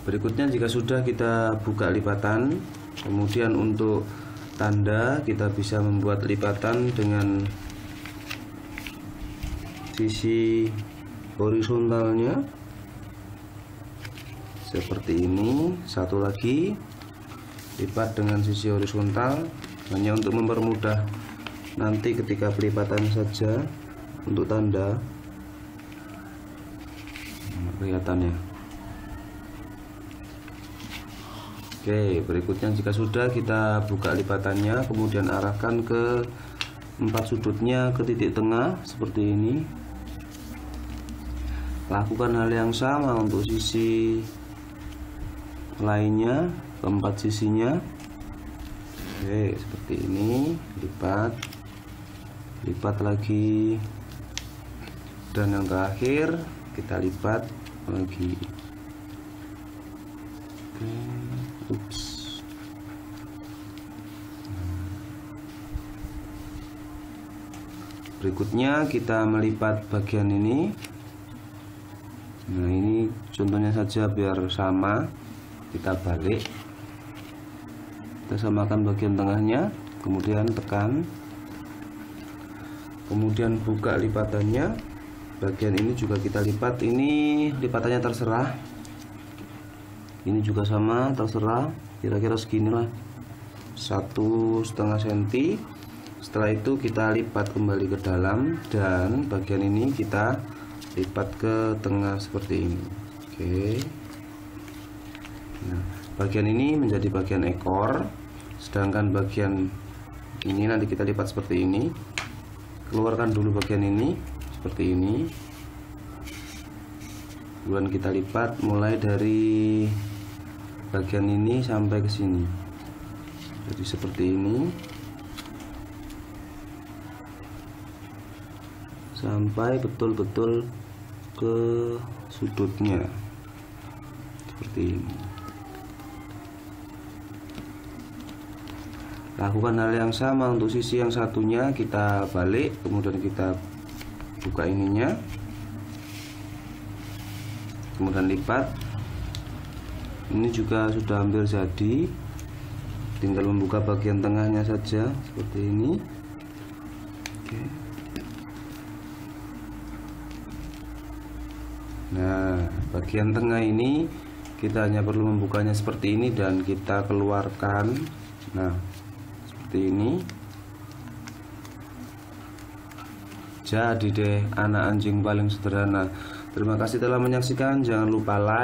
Berikutnya jika sudah kita buka lipatan, kemudian untuk tanda kita bisa membuat lipatan dengan sisi horizontalnya seperti ini. Satu lagi lipat dengan sisi horizontal, hanya untuk mempermudah nanti ketika pelipatan saja untuk tanda kelihatannya. Oke, berikutnya jika sudah kita buka lipatannya, kemudian arahkan ke 4 sudutnya ke titik tengah seperti ini. Lakukan hal yang sama untuk sisi lainnya, keempat sisinya. Oke, seperti ini. Lipat lagi, dan yang terakhir kita lipat lagi. Berikutnya kita melipat bagian ini. Nah, ini contohnya saja biar sama, kita balik, kita samakan bagian tengahnya, kemudian tekan, kemudian buka lipatannya. Bagian ini juga kita lipat, ini lipatannya terserah, ini juga sama terserah, kira-kira seginilah, 1,5 cm. Setelah itu kita lipat kembali ke dalam, dan bagian ini kita lipat ke tengah seperti ini. Oke. Nah, bagian ini menjadi bagian ekor, sedangkan bagian ini nanti kita lipat seperti ini. Keluarkan dulu bagian ini seperti ini, kemudian kita lipat mulai dari bagian ini sampai ke sini, jadi seperti ini sampai betul-betul ke sudutnya seperti ini. Lakukan hal yang sama untuk sisi yang satunya, kita balik, kemudian kita buka ininya, kemudian lipat. Ini juga sudah hampir jadi, tinggal membuka bagian tengahnya saja seperti ini. Oke. Nah, bagian tengah ini kita hanya perlu membukanya seperti ini dan kita keluarkan. Nah, seperti ini. Jadi deh anak anjing paling sederhana. Terima kasih telah menyaksikan, jangan lupa like.